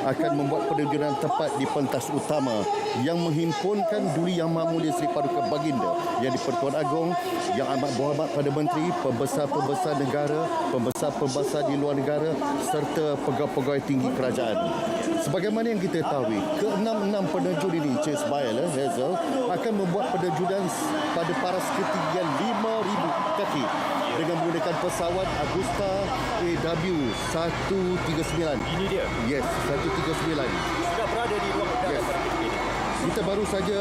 akan membuat penerjunan tepat di pentas utama yang menghimpunkan Duli Yang Maha Mulia Seri Paduka Baginda yang di-Pertuan Agong yang amat berhormat pada Menteri, pembesar-pembesar negara, pembesar-pembesar di luar negara serta pegawai-pegawai tinggi kerajaan. Sebagaimana yang kita tahu, ke-6 penerjun ini, Cik Ismail, Hazel, akan membuat penerjunan pada paras ketinggian 5,000 kaki dengan menggunakan pesawat Agusta AW139. Ini dia. Yes, 139. Sudah berada di ruang udara Yes. pada ketika ini. Kita baru saja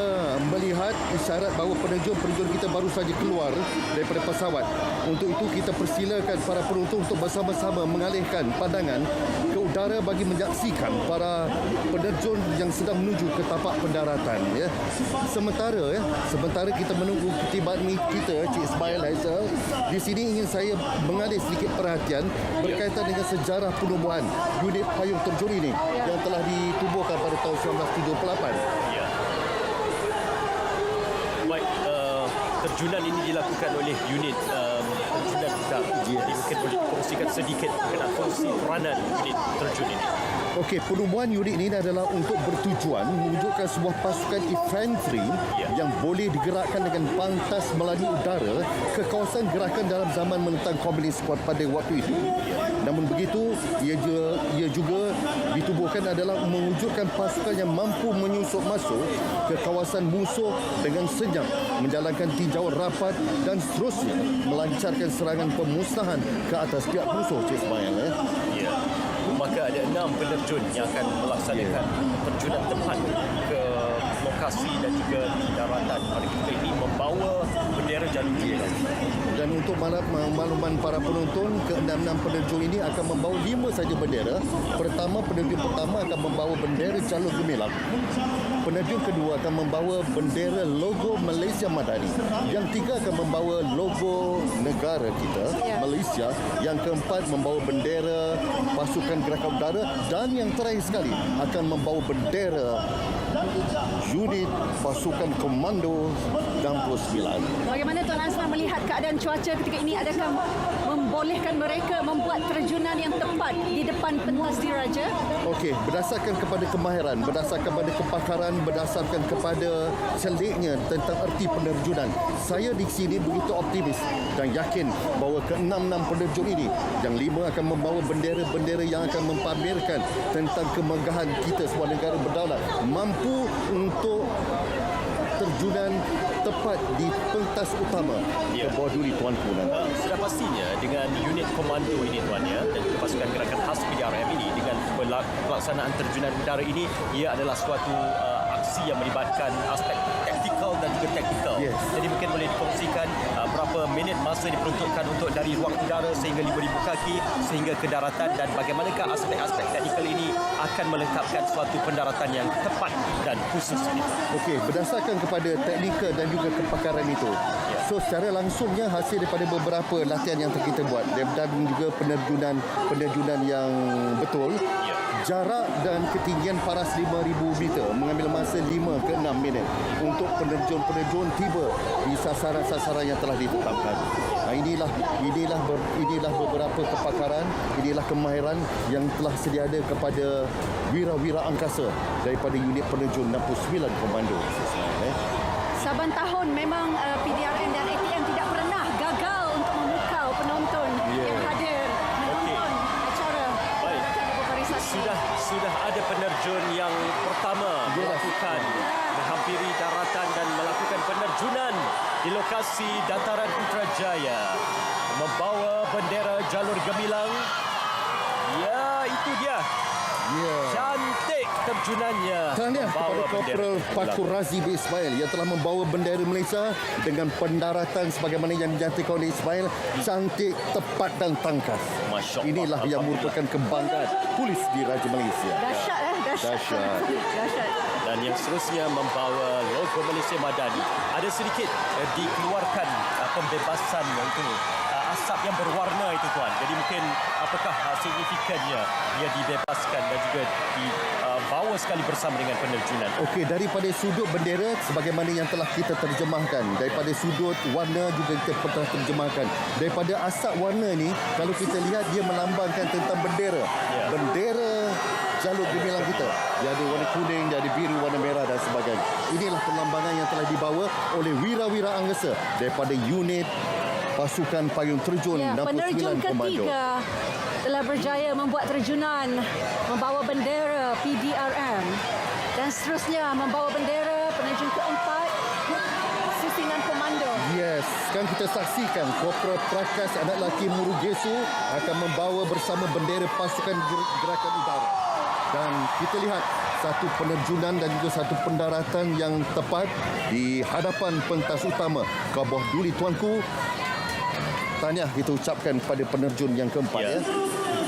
melihat isyarat bahawa penerjun kita baru saja keluar daripada pesawat. Untuk itu kita persilakan para penonton untuk bersama-sama mengalihkan pandangan ke udara bagi menyaksikan para penerjun yang sedang menuju ke tapak pendaratan. Ya. Sementara kita menunggu ketibaan kita, Cik Ismail Haizal, di sini ingin saya mengalih sedikit perhatian berkaitan dengan sejarah penubuhan unit payung terjun ini yang telah ditubuhkan pada tahun 1978. Ya. Baik, terjunan ini dilakukan oleh unit terjunan udara. Jadi mungkin boleh kongsikan sedikit mengenai fungsi peranan unit terjun ini. Okey, penubuhan unit ini adalah untuk bertujuan mewujudkan sebuah pasukan infanteri yang boleh digerakkan dengan pantas melalui udara ke kawasan gerakan dalam zaman menentang komunis pada waktu itu. Namun begitu, ia juga ditubuhkan adalah mewujudkan pasukan yang mampu menyusup masuk ke kawasan musuh dengan senyap, menjalankan tinjauan rapat dan seterusnya melancarkan serangan pemusnahan ke atas pihak musuh, Cik Ismail. Ya. Maka ada 6 penerjun yang akan melaksanakan terjunan tepat ke lokasi dan juga di daratan pada ketika ini membawa bendera jalur gemilang. Dan untuk makluman para penonton, ke-6 penerjun ini akan membawa 5 saja bendera. Penerjun pertama akan membawa bendera jalur gemilang. Penerjun kedua akan membawa bendera logo Malaysia Madani. Yang tiga akan membawa logo negara kita, Malaysia. Yang keempat membawa bendera pasukan gerakan udara, dan yang terakhir sekali akan membawa bendera unit pasukan komando 69. Bagaimana Tuan Azman melihat keadaan cuaca ketika ini? Adakah membolehkan mereka membuat terjunan yang tepat di depan pentas diraja? Okey, berdasarkan kepada kemahiran, berdasarkan kepada kepakaran, berdasarkan kepada seliknya tentang erti penerjunan, saya di sini begitu optimis dan yakin bahawa ke-6 penerjun ini, yang 5 akan membawa bendera-bendera yang akan mempamerkan tentang kemegahan kita sebuah negara berdaulat, mampu untuk terjunan tepat di pentas utama ke bawah duri tuanku nanti. Sudah pastinya dengan unit komando ini tuan ya, dan juga pasukan gerakan khas PDRM ini, dengan pelaksanaan terjunan udara ini, ia adalah suatu aksi yang melibatkan aspek taktikal dan juga taktikal. Jadi mungkin boleh dikongsikan berapa minit masa diperuntukkan untuk dari ruang udara sehingga 5,000 kaki sehingga ke daratan, dan bagaimanakah aspek-aspek taktikal ini akan melengkapkan suatu pendaratan yang tepat dan khusus ini. Okey, berdasarkan kepada teknikal dan juga kepakaran itu. So secara langsungnya hasil daripada beberapa latihan yang kita buat dan juga penerjunan yang betul, jarak dan ketinggian paras 5,000 meter mengambil masa 5 ke 6 minit untuk penerjun tiba di sasaran-sasaran yang telah ditetapkan. Inilah beberapa kepakaran, inilah kemahiran yang telah sedia ada kepada wira-wira angkasa daripada unit penerjun 69 Komando. Saban tahun memang PDRM dan ATM tidak pernah gagal untuk memukau penonton yang hadir menonton acara. Baik. Sudah ada penerjun yang pertama melakukan menghampiri daratan dan melakukan penerjunan di lokasi dataran Putrajaya, membawa bendera jalur gemilang. Ya, itu dia. Cantik terjunannya. Tahniah kepada Korporal Pakur Razi bin Ismail yang telah membawa bendera Malaysia dengan pendaratan sebagaimana yang dinyatakan oleh Ismail, cantik, tepat dan tangkas. Masya Allah. Inilah yang merupakan kebanggaan polis di Raja Malaysia. Dahsyat. Dahsyat. Dan yang seterusnya membawa logo Malaysia Madani. Ada sedikit dikeluarkan pembebasan itu asap yang berwarna itu tuan. Jadi mungkin apakah signifikannya ia dibebaskan dan juga dibawa sekali bersama dengan penerjunan. Okey, daripada sudut bendera sebagaimana yang telah kita terjemahkan, daripada sudut warna juga kita pernah terjemahkan. Daripada asap warna ni, kalau kita lihat dia melambangkan tentang bendera. Bendera jalur gemilang kita. Dia ada warna kuning, dia ada biru, warna merah dan sebagainya. Inilah perlambangan yang telah dibawa oleh wira-wira anggesa daripada unit pasukan payung terjun Ya, 69 penerjun Komando. ketiga telah berjaya membuat terjunan membawa bendera PDRM dan seterusnya membawa bendera penerjun keempat susunan komando. Yes, sekarang kita saksikan Kopral Prakas anak lelaki Murugesu akan membawa bersama bendera pasukan gerakan udara. Dan kita lihat satu penerjunan dan juga satu pendaratan yang tepat di hadapan pentas utama Kawah Duli Tuanku. Tahniah kita ucapkan pada penerjun yang keempat ya.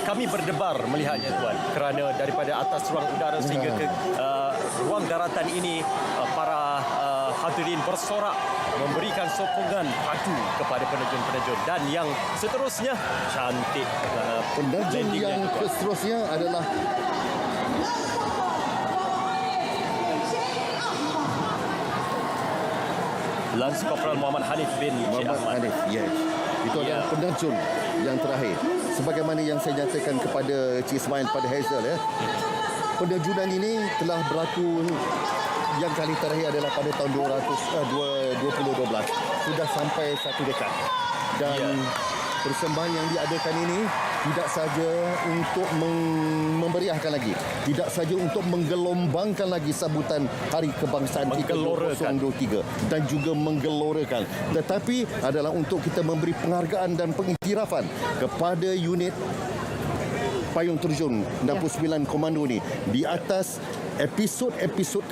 Kami berdebar melihatnya tuan kerana daripada atas ruang udara sehingga ke ruang daratan ini para hadirin bersorak memberikan sokongan padu kepada penerjun-penerjun dan yang seterusnya cantik Penerjun landingnya yang tuan. seterusnya adalah Lance Corporal Muhammad Hanif bin Cik Muhammad Ahmad. Hanif. Yes. Itu adalah penerjun yang terakhir. Sebagaimana yang saya nyatakan kepada Cik Ismail pada Hazel ya. Penerjunan ini telah berlaku yang kali terakhir adalah pada tahun 2012. Sudah sampai 1 dekad. Dan persembahan yang diadakan ini tidak saja untuk memeriahkan lagi, tidak saja untuk menggelombangkan lagi sambutan Hari Kebangsaan kita 2023 dan juga menggelorakan, tetapi adalah untuk kita memberi penghargaan dan pengiktirafan kepada unit payung terjun 69 Komando ni di atas episod-episod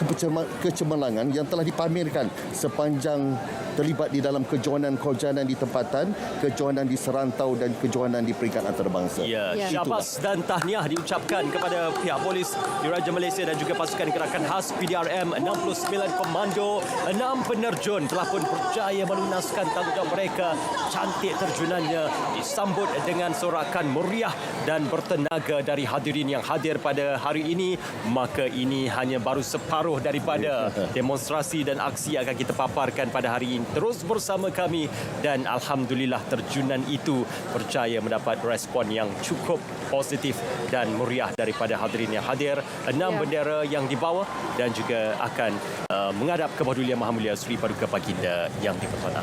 kecemerlangan yang telah dipamerkan sepanjang terlibat di dalam kejohanan kehujanan di tempatan, kejohanan di serantau dan kejohanan di peringkat antarabangsa. Ya, Ya. syabas dan tahniah diucapkan kepada pihak polis Diraja Malaysia dan juga pasukan gerakan khas PDRM 69 Komando. 6 penerjun telah pun berjaya melunaskan tanggungjawab mereka. Cantik terjunannya disambut dengan sorakan meriah dan bertenaga dari hadirin yang hadir pada hari ini. Maka ini hanya baru separuh daripada demonstrasi dan aksi yang akan kita paparkan pada hari ini. Terus bersama kami dan alhamdulillah terjunan itu berjaya mendapat respon yang cukup positif dan meriah daripada hadirin yang hadir. 6 bendera yang dibawa dan juga akan menghadap ke Bawah Duli Yang Maha Mulia Sri Paduka Baginda Yang di-Persona.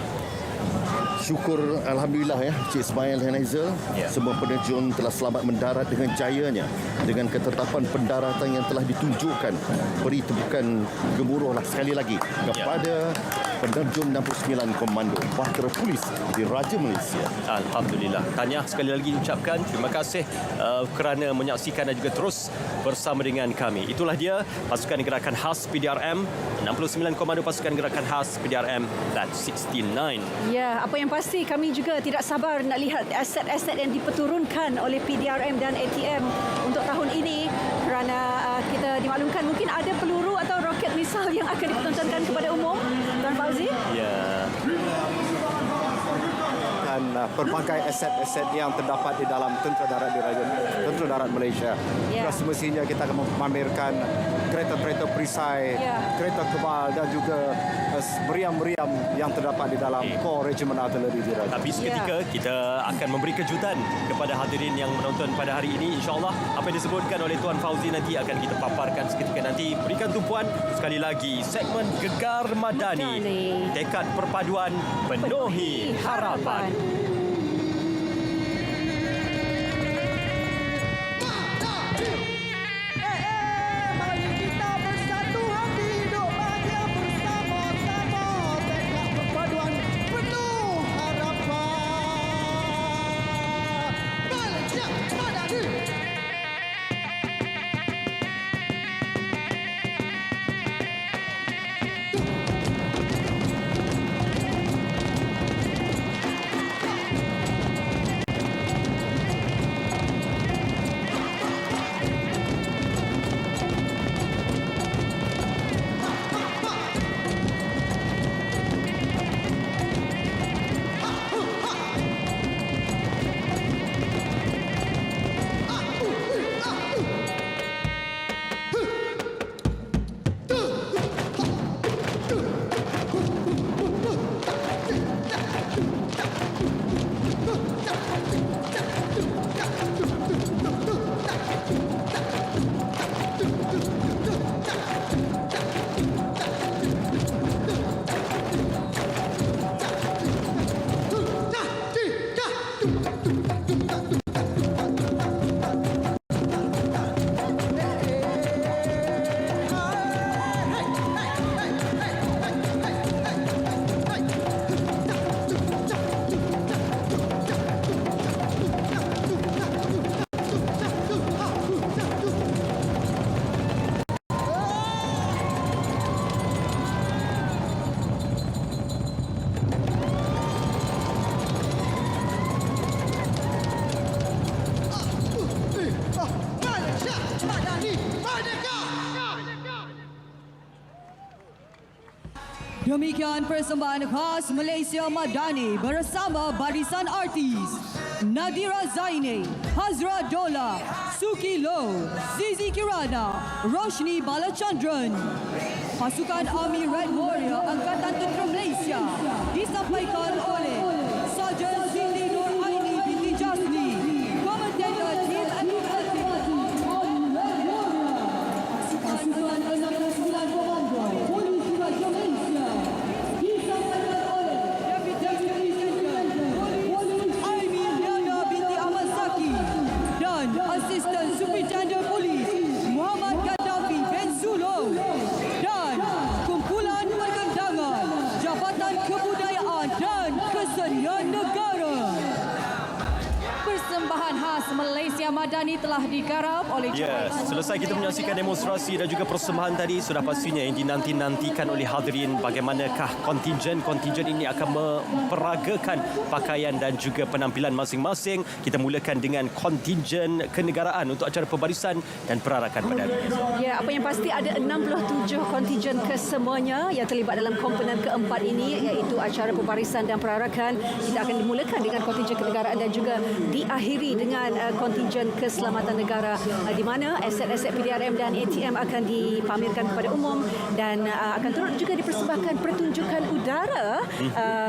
Syukur alhamdulillah ya Cik Ismail dan Hazel, Ya. semua penerjun telah selamat mendarat dengan jayanya dengan ketetapan pendaratan yang telah ditunjukkan. Beri tepukan gemuruhlah sekali lagi kepada penerjun 69 Komando Bahtera Polis Diraja Malaysia. Alhamdulillah. Tahniah sekali lagi diucapkan. Terima kasih kerana menyaksikan dan juga terus bersama dengan kami. Itulah dia pasukan gerakan khas PDRM 69 Komando pasukan gerakan khas PDRM Batch 69. Ya, apa yang pasti kami juga tidak sabar nak lihat aset-aset yang diperturunkan oleh PDRM dan ATM untuk tahun ini kerana kita dimaklumkan mungkin ada peluru atau roket misal yang akan dipertontonkan kepada umum. Tuan Fauzi? Ya. Dan pelbagai aset-aset yang terdapat di dalam Tentera Darat Malaysia. Ya. Semestinya kita akan memamerkan kereta-kereta perisai, kereta kebal dan juga meriam-meriam yang terdapat di dalam Kor Regimen Artillery Diraja. Tapi seketika kita akan memberi kejutan kepada hadirin yang menonton pada hari ini. InsyaAllah apa yang disebutkan oleh Tuan Fauzi nanti akan kita paparkan seketika nanti. Berikan tumpuan sekali lagi segmen Gegar Madani. Tekad perpaduan penuhi harapan. Mari kita bersatu hati hidup bahagia bersama-sama. Tekad perpaduan penuh harapan. Malaysia Madani. Demikian persembahan khas Malaysia Madani bersama barisan artis Nadira Zaini, Hazra Dola, Suki Low, Zizi Kirana, Roshni Balachandran. Pasukan Army Red Warrior Angkatan Tentera Malaysia disampaikan oleh Sarjan Cindy Nur Aini binti Jasni, Komentator Tim Administratif Army Red Warrior. Pasukan 69 Komando Polis Diraja Malaysia disampaikan oleh Deputy Sergeant Polis Aimin Diana binti Ahmad Zaki dan Asisten Superintendent Polis Muhammad Gaddafi bin Zulu dan kumpulan perkendangan Jabatan Kebudayaan dan Kesenian Negara. Persembahan khas Malaysia Madani telah digarap oleh Selesai kita menyaksikan demonstrasi dan juga persembahan tadi, sudah pastinya yang dinanti-nantikan oleh hadirin bagaimanakah kontinjen ini akan memperagakan pakaian dan juga penampilan masing-masing. Kita mulakan dengan kontinjen kenegaraan untuk acara pembarisan dan perarakan pada hari ini. Ya, apa yang pasti ada 67 kontinjen kesemuanya yang terlibat dalam komponen keempat ini, iaitu acara pembarisan dan perarakan. Kita akan dimulakan dengan kontinjen kenegaraan dan juga diakhiri dengan kontinjen keselamatan negara, di mana aset-aset PDRM dan ATM akan dipamerkan kepada umum dan akan turut juga dipersembahkan pertunjukan udara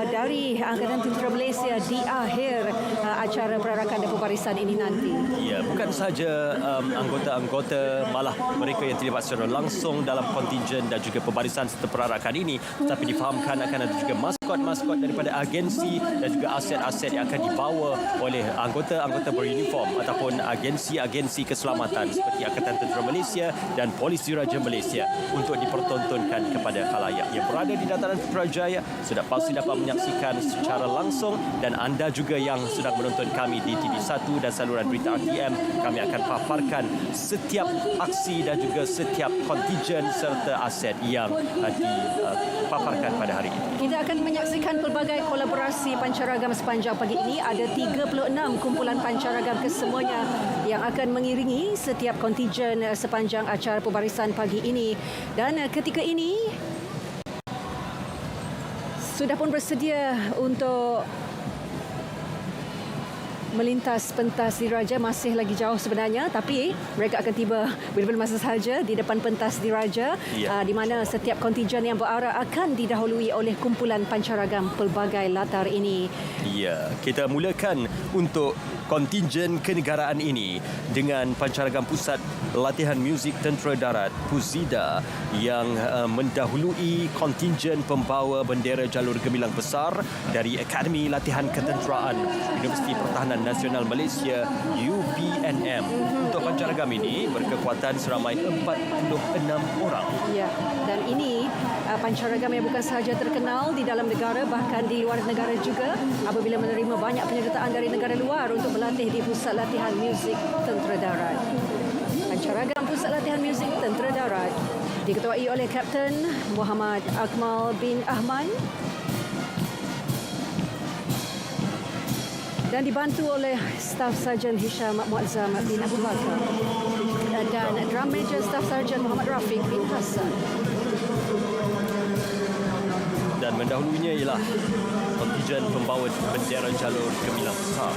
dari Angkatan Tentera Malaysia di akhir acara perarakan dan pembarisan ini nanti. Ya, bukan sahaja anggota-anggota, malah mereka yang terlibat secara langsung dalam kontinjen dan juga pembarisan serta perarakan ini, tetapi difahamkan akan ada juga maskot-maskot daripada agensi dan juga aset-aset yang akan dibawa oleh anggota-anggota beruniform ataupun agensi-agensi keselamatan seperti Angkatan Tentera Malaysia dan Polis Diraja Malaysia untuk dipertontonkan kepada khalayak yang berada di dataran Putrajaya. Sudah pasti dapat menyaksikan secara langsung, dan anda juga yang sedang menonton kami di TV1 dan saluran berita RTM, kami akan paparkan setiap aksi dan juga setiap kontinjen serta aset yang dipaparkan pada hari ini. Kita akan menyaksikan pelbagai kolaborasi pancaragam sepanjang pagi ini. Ada 36 kumpulan pancaragam kesemuanya yang akan mengiringi setiap kontinjen sepanjang acara pembarisan pagi ini. Dan ketika ini sudah pun bersedia untuk melintas pentas diraja. Masih lagi jauh sebenarnya, tapi mereka akan tiba bila-bila masa sahaja di depan pentas diraja, di mana setiap kontinjen yang berarah akan didahului oleh kumpulan pancaragam pelbagai latar ini. Ya, kita mulakan untuk kontinjen kenegaraan ini dengan pancaragam Pusat Latihan Muzik Tentera Darat PUZIDA yang mendahului kontinjen pembawa bendera jalur gemilang besar dari Akademi Latihan Ketenteraan Universiti Pertahanan Nasional Malaysia UPNM. Untuk pancaragam ini berkekuatan seramai 46 orang. Ya, dan ini pancaragam yang bukan sahaja terkenal di dalam negara, bahkan di luar negara juga, apabila menerima banyak penyertaan dari negara luar untuk berlatih di Pusat Latihan Muzik Tentera Darat. Pancaragam Pusat Latihan Muzik Tentera Darat diketuai oleh Kapten Muhammad Akmal bin Ahmad dan dibantu oleh Staf Sarjan Hisham Muazzam bin Abu Bakar dan Drum Major Staf Sarjan Muhammad Rafiq bin Hassan. Dan mendahulunya ialah kontinjen pembawa bendera jalur gemilang besar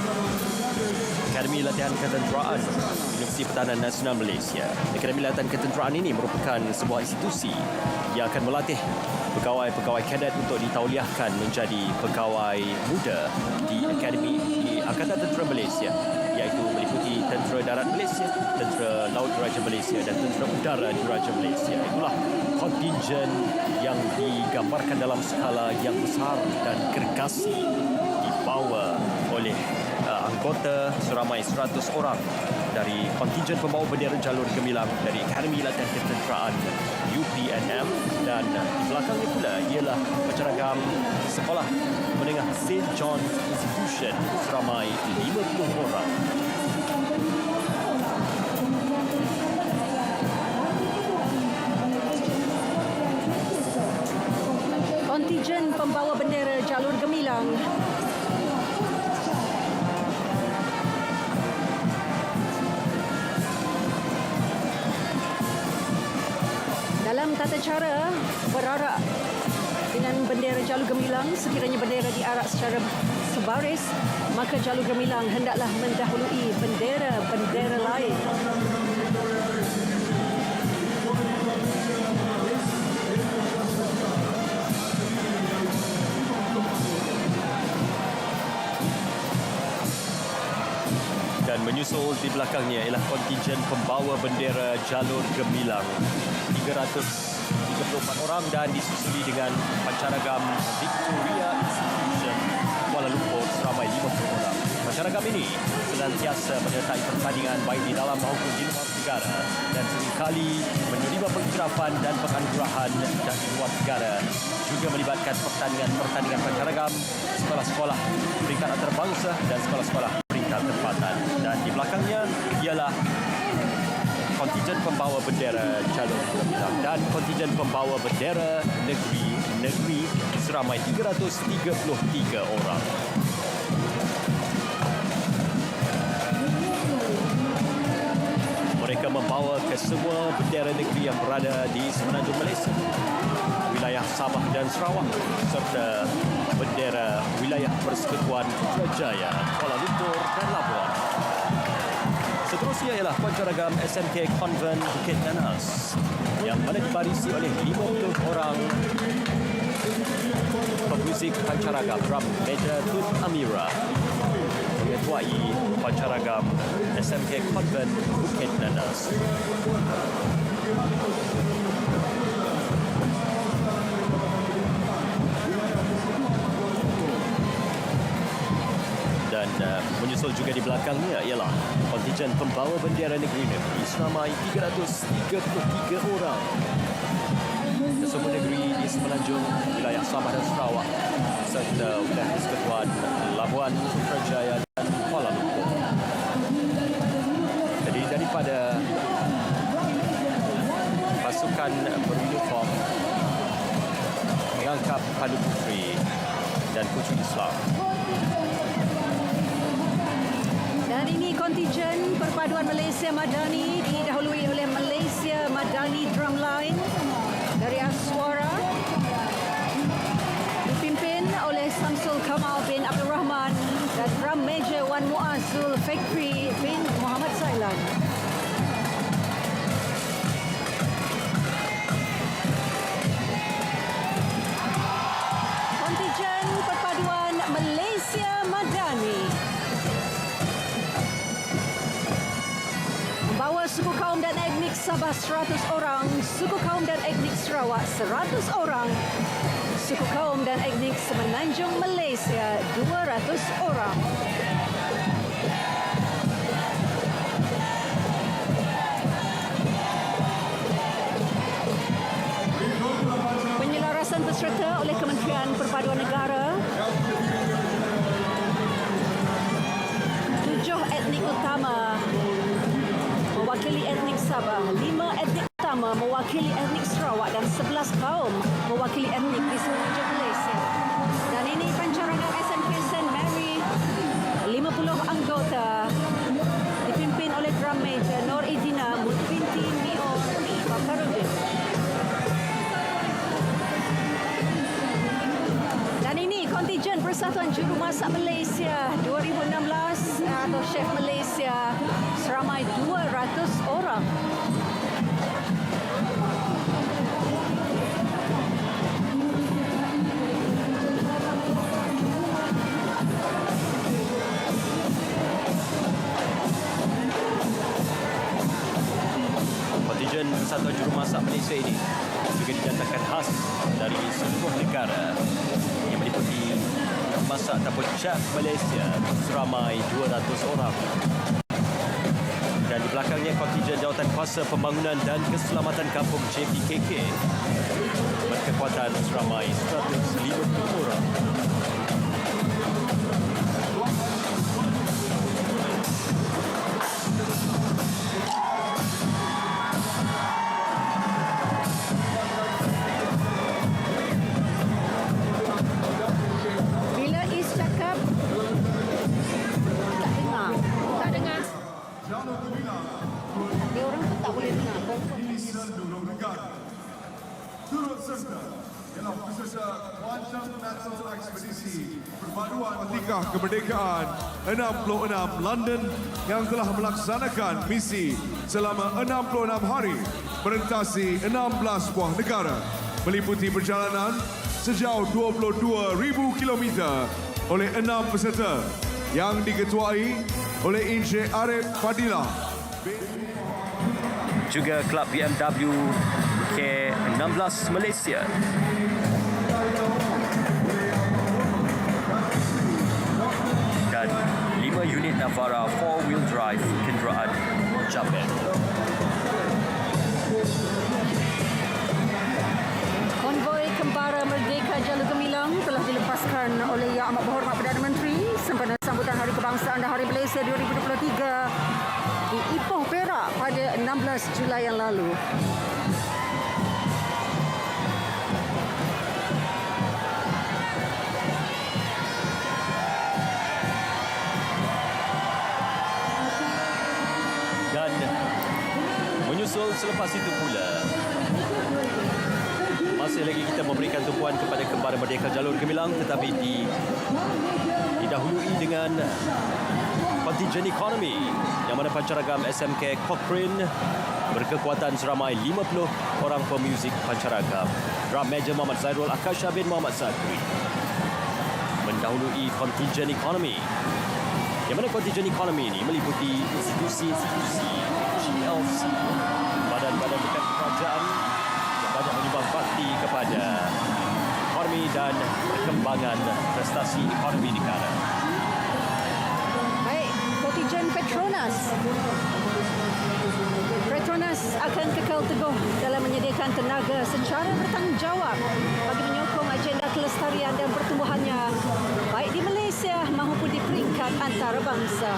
Akademi Latihan Ketenteraan Universiti Pertahanan Nasional Malaysia. Akademi Latihan Ketenteraan ini merupakan sebuah institusi yang akan melatih pegawai-pegawai kadet untuk ditauliahkan menjadi pegawai muda di Akademi di Angkatan Tentera Malaysia, iaitu meliputi Tentera Darat Malaysia, Tentera Laut Diraja Malaysia dan Tentera Udara Diraja Malaysia. Itulah kontinjen yang digambarkan dalam skala yang besar dan gergasi, dibawa oleh anggota seramai 100 orang dari kontinjen pembawa bendera jalur gemilang dari Akademi Latihan Ketenteraan UPNM, dan di belakangnya pula ialah pancaragam sekolah menengah St. John Institution seramai 50 orang. Kontinjen pembawa bendera jalur gemilang dalam tata cara berarak dengan bendera Jalur Gemilang. Sekiranya bendera diarak secara sebaris, maka Jalur Gemilang hendaklah mendahului bendera-bendera lain. Dan menyusul di belakangnya ialah kontingen pembawa bendera Jalur Gemilang 334 orang dan disusuli dengan pancaragam Victoria Institution Kuala Lumpur seramai 50 orang. Pancaragam ini senantiasa menyertai pertandingan baik di dalam maupun di luar negara dan seringkali menerima pengiktirafan dan penganugerahan dari luar negara, juga melibatkan pertandingan pancaragam sekolah-sekolah peringkat antarabangsa dan sekolah-sekolah peringkat tempatan. Dan di belakangnya ialah kontingen pembawa bendera Jalur Gemilang dan kontingen pembawa bendera negeri seramai 333 orang. Mereka membawa kesemua bendera negeri yang berada di semenanjung Malaysia, wilayah Sabah dan Sarawak, serta bendera wilayah Persekutuan Putrajaya, Kuala Lumpur dan Labuan. Seterusnya ialah pancaragam SMK Convent Bukit Nanas yang mana dibarisi oleh 50 orang pemuzik pancaragam drum Major Tun Amira mengetuai pancaragam SMK Convent Bukit Nanas. Dan menyusul juga di belakangnya ialah kontingen pembawa bendera negeri seramai 333 orang. Kesemua negeri di semenanjung wilayah Sabah dan Sarawak serta wilayah Persekutuan Labuan, Putrajaya dan Kuala Lumpur. Jadi daripada pasukan beruniform mengangkap Pandu Puteri dan Pucuk Islam. Dan ini kontingen perpaduan Malaysia Madani didahului oleh Malaysia Madani Drumline dari Aswara, dipimpin oleh Samsul Kamal bin Abdul Rahman dan Drum Major Wan Muazzul Fikri bin Muhammad Sailan. Kontingen perpaduan Malaysia Madani membawa suku kaum dan etnik Sabah 100 orang, suku kaum dan etnik Sarawak 100 orang, suku kaum dan etnik Semenanjung Malaysia 200 orang. Penyelarasan peserta oleh Kementerian Perpaduan Negara. 7 etnik utama mewakili etnik Sabah, 5 etnik utama mewakili etnik Sarawak dan 11 kaum mewakili etnik di semenanjung Malaysia. Dan ini pancaragam SMK St. Mary, 50 anggota dipimpin oleh Drum Major Nur Idina Mutbinti Mio Bakarudin. Dan ini kontingen Persatuan Jurumasak Malaysia 2016 atau Chef Malaysia seramai 200 orang. Kontingen Persatuan Jurumasak Malaysia ini juga dinyatakan khas dari seluruh negara yang meliputi masak ataupun chef Malaysia seramai 200 orang. Dan di belakangnya kontingen Jawatan Kuasa Pembangunan dan Keselamatan Kampung JPKK berkekuatan seramai 150 orang. Bila Is cakap tak dengar. Tak dengar. Dia orang pun tak boleh dengar. Ini dan negara turut serta ialah khususnya Quantum Metal Ekspedisi Perpaduan Ketika Kemerdekaan 66 London yang telah melaksanakan misi selama 66 hari merentasi 16 buah negara meliputi perjalanan sejauh 22,000 kilometer oleh 6 peserta yang diketuai oleh Encik Arif Fadilah. Juga klub BMW K16 Malaysia. Dan 5 unit Navara 4-wheel drive kenderaan Japan. Konvoi Kembara Merdeka Jalur Gemilang telah dilepaskan oleh Yang Amat Berhormat Perdana Menteri sempena sambutan Hari Kebangsaan dan Hari Malaysia 2023 di Ipoh, Perak pada 16 Julai yang lalu. Dan menyusul selepas itu pula, masih lagi kita memberikan tumpuan kepada Kembara Merdeka Jalur Gemilang, tetapi didahului dengan kontingen ekonomi yang mana pancaragam SMK Cochrane berkekuatan seramai 50 orang pemuzik pancaragam. Drum Major Muhammad Zairul Akasha bin Muhammad Zakri mendahului kontingen ekonomi, yang mana kontingen ekonomi ini meliputi institusi-institusi GLC, badan-badan bukan kerajaan yang banyak menyumbang bakti kepada ekonomi dan perkembangan prestasi ekonomi negara. Baik, kontingen Petronas. Petronas akan kekal teguh dalam menyediakan tenaga secara bertanggungjawab bagi menyokong agenda kelestarian dan pertumbuhannya baik di Malaysia maupun di peringkat antarabangsa.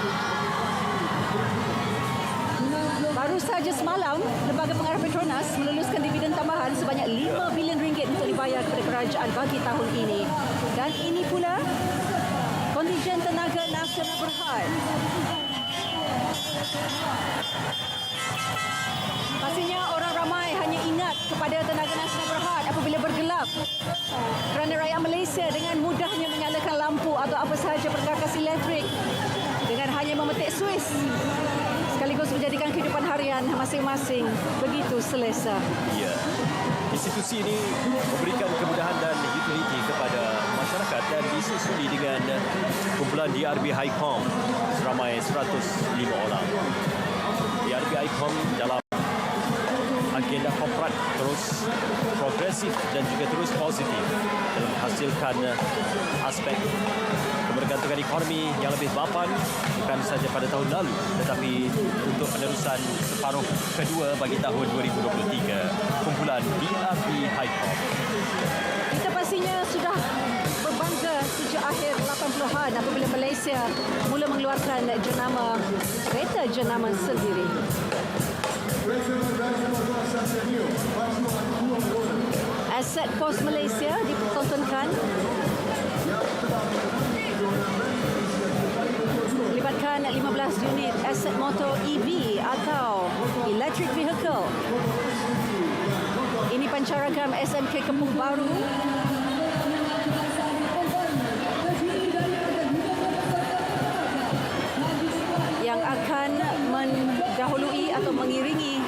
Baru saja semalam, Lembaga Pengarah Petronas meluluskan dividen tambahan sebanyak RM5 bilion untuk dibayar kepada kerajaan bagi tahun ini. Dan ini pula kontingen tenaga nasional Berhad. Pastinya orang ramai hanya ingat kepada tenaga nasional Berhad apabila bergelap, kerana rakyat Malaysia dengan mudahnya menyalakan lampu atau apa sahaja perkakas elektrik dengan hanya memetik suis, sekaligus menjadikan kehidupan harian masing-masing begitu selesa. Ya, institusi ini memberikan kemudahan dan utiliti kepada masyarakat dan disusuli dengan kumpulan DRB Highcom seramai 105 orang. DRB Highcom dalam agenda korporat terus progresif dan juga terus positif dalam menghasilkan aspek kebergantungan ekonomi yang lebih mapan bukan sahaja pada tahun lalu tetapi untuk penerusan separuh kedua bagi tahun 2023 kumpulan DRB Highcom. Kita pastinya sudah berbangga sejak akhir 80-an apabila Malaysia mula mengeluarkan jenama kereta jenama sendiri. Aset Pos Malaysia dipertontonkan melibatkan 15 unit aset motor EV atau electric vehicle. Ini pancaragam SMK Kempung Baru yang akan mendahului atau mengiringi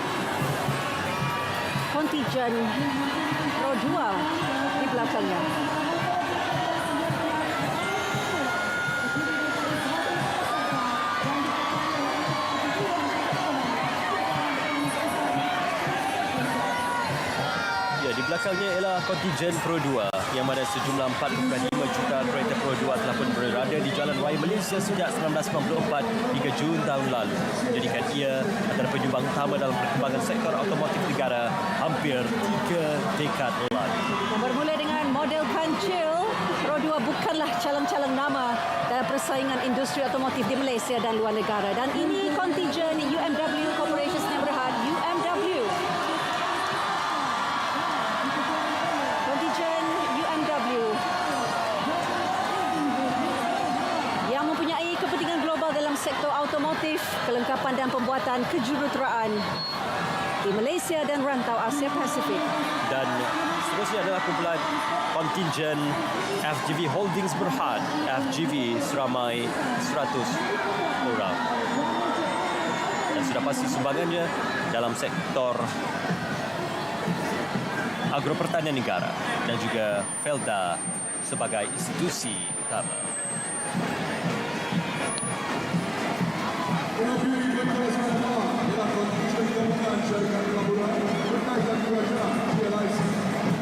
kontingen Pro 2 di belakangnya. Ya, di belakangnya ialah kontingen Pro 2 yang mana sejumlah 4.5 juta kereta Pro 2 telah pun berada di jalan raya Malaysia sejak 1994 hingga Jun tahun lalu, menjadikan ia antara penyumbang utama dalam perkembangan sektor automotif negara hampir 3 dekad lalu. Bermula dengan model kancil, Pro 2 bukanlah calon-calon nama dalam persaingan industri otomotif di Malaysia dan luar negara. Dan ini kontingen UMW Corporation Sdn Bhd, UMW. Kontingen UMW yang mempunyai kepentingan global dalam sektor automotif, kelengkapan dan pembuatan kejuruteraan di Malaysia dan rantau Asia Pasifik. Dan seterusnya adalah kumpulan kontingen FGV Holdings Berhad, FGV seramai 100 orang. Dan sudah pasti sumbangannya dalam sektor agropertanian negara dan juga Felda sebagai institusi utama.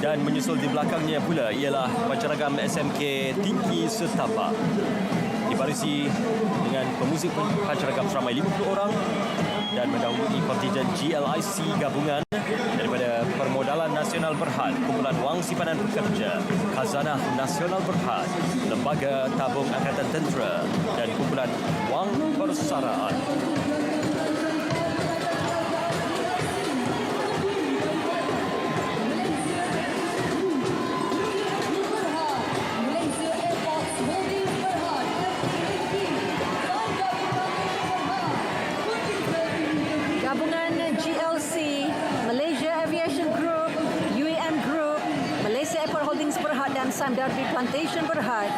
Dan menyusul di belakangnya pula ialah pancaragam SMK Tinggi Setapak, dibarisi dengan pemuzik pancaragam seramai 50 orang dan mendahului kontingen GLIC gabungan daripada Permodalan Nasional Berhad, Kumpulan Wang Simpanan Pekerja, Khazanah Nasional Berhad, Lembaga Tabung Angkatan Tentera dan Kumpulan Wang Persaraan. Gabungan GLC, Malaysia Aviation Group, UAM Group, Malaysia Airport Holdings Berhad dan Sime Darby Plantation Berhad.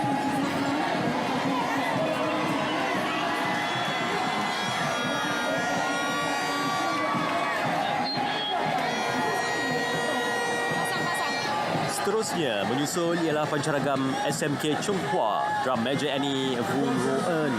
Seterusnya menyusul ialah pancaragam SMK Chung Hua, Drum Major Annie Vu Roen.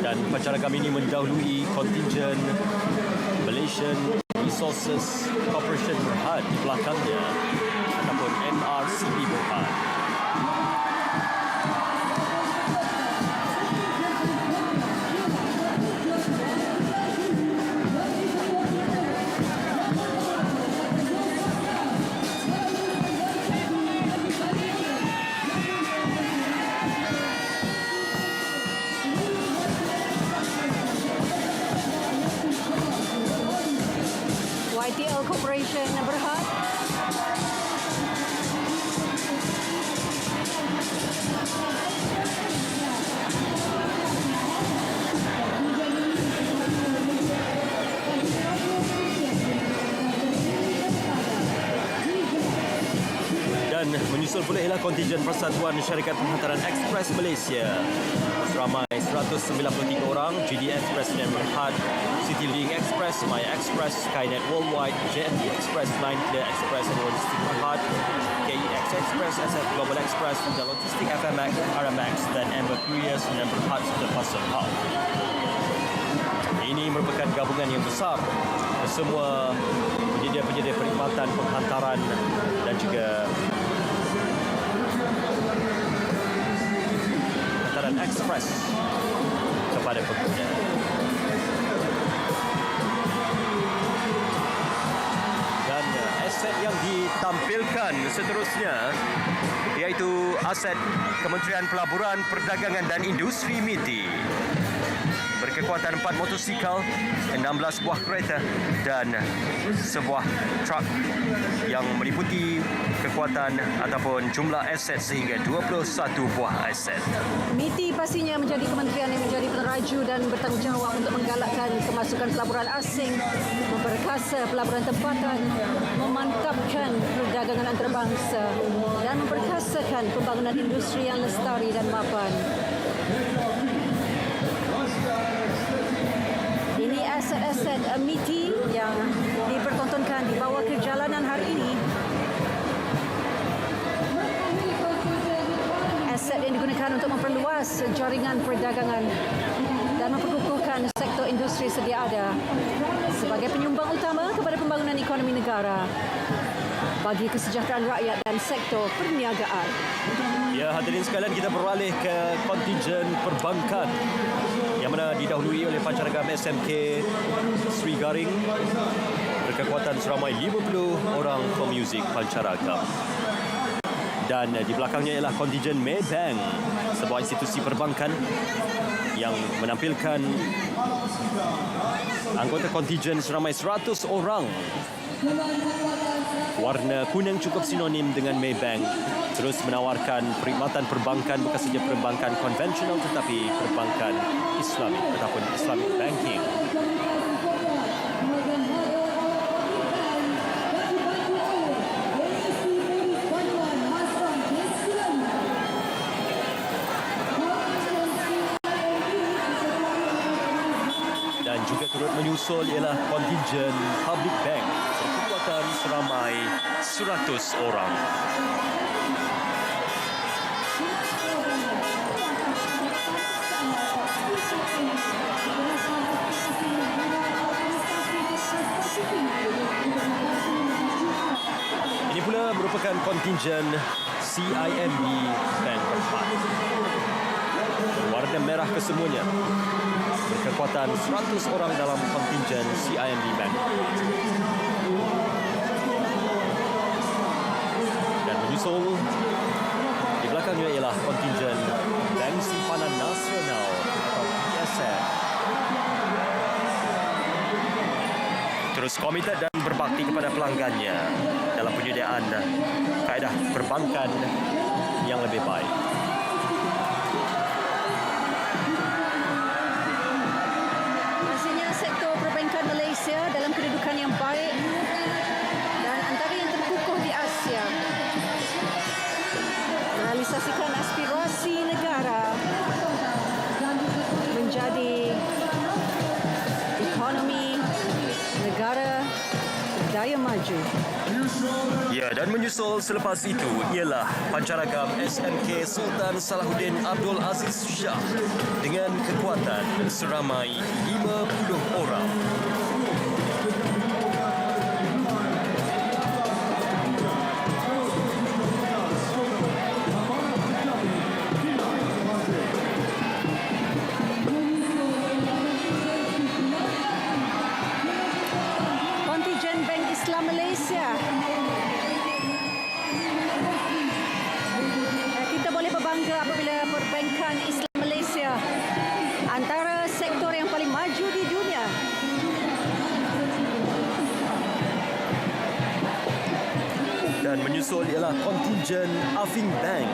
Dan pancaragam ini mendahului kontingen Malaysian Resources Corporation Berhad di belakangnya ataupun MRCB Berhad. YTL Corporation Berhad. Dan menyusul pula ialah kontingen Persatuan Syarikat Penghantaran Ekspres Malaysia seramai 193 orang, GD Express dan Berhad, CityLink Express, Maya Express, Skynet Worldwide, JFD Express, Nine Clear Express dan Logistik Berhad, KEX Express, SF Global Express dan Logistik FMX, RMX dan Amber Couriers dan Berhad serta Pasar Hub. Ini merupakan gabungan yang besar semua penyedia-penyedia perkhidmatan penghantaran dan juga hantaran ekspres kepada pengguna. Dan aset yang ditampilkan seterusnya iaitu aset Kementerian Pelaburan, Perdagangan dan Industri MITI. Berkekuatan 4 motosikal, 16 buah kereta dan sebuah truk yang meliputi kekuatan ataupun jumlah aset sehingga 21 buah aset. MITI pastinya menjadi kementerian yang menjadi peneraju dan bertanggungjawab untuk menggalakkan kemasukan pelaburan asing, memperkasa pelaburan tempatan, memantapkan perdagangan antarabangsa dan memperkasakan pembangunan industri yang lestari dan mapan. Ini aset-aset MITI yang dipertontonkan di bawah kerjalanan hari ini. Aset yang digunakan untuk memperluas jaringan perdagangan dan memperkukuhkan sektor industri sedia ada sebagai penyumbang utama kepada pembangunan ekonomi negara bagi kesejahteraan rakyat dan sektor perniagaan. Ya, hadirin sekalian, kita beralih ke kontingen perbankan yang mana didahului oleh pancaragam SMK Sri Garing berkekuatan seramai 50 orang pemuzik pancaragam. Dan di belakangnya ialah kontingen Maybank, sebuah institusi perbankan yang menampilkan anggota kontingen seramai 100 orang Warna kuning cukup sinonim dengan Maybank, terus menawarkan perkhidmatan perbankan bukan sahaja perbankan konvensional tetapi perbankan Islami ataupun Islamic banking. Dan juga turut menyusul ialah kontingen Public Bank berkekuatan seramai 100 orang. Ini pula merupakan kontingen CIMB Bank Berhad. Warna merah kesemuanya. Berkekuatan 100 orang dalam kontingen CIMB Bank. Dan menyusul di belakangnya ialah kontingen Bank Simpanan Nasional atau BSN. Terus komited dan berbakti kepada pelanggannya dalam penyediaan kaedah perbankan yang lebih baik. Rasanya sektor perbankan Malaysia dalam kedudukan yang baik dan antara yang terkukuh di Asia. Merealisasikan aspirasi negara menjadi ekonomi negara daya maju. Ya, dan menyusul selepas itu ialah pancaragam SMK Sultan Salahuddin Abdul Aziz Shah dengan kekuatan seramai 50 orang. Kontingen Bank Islam Malaysia. Kita boleh berbangga apabila perbankan Islam Malaysia antara sektor yang paling maju di dunia. Dan menyusul ialah kontingen Afing Bank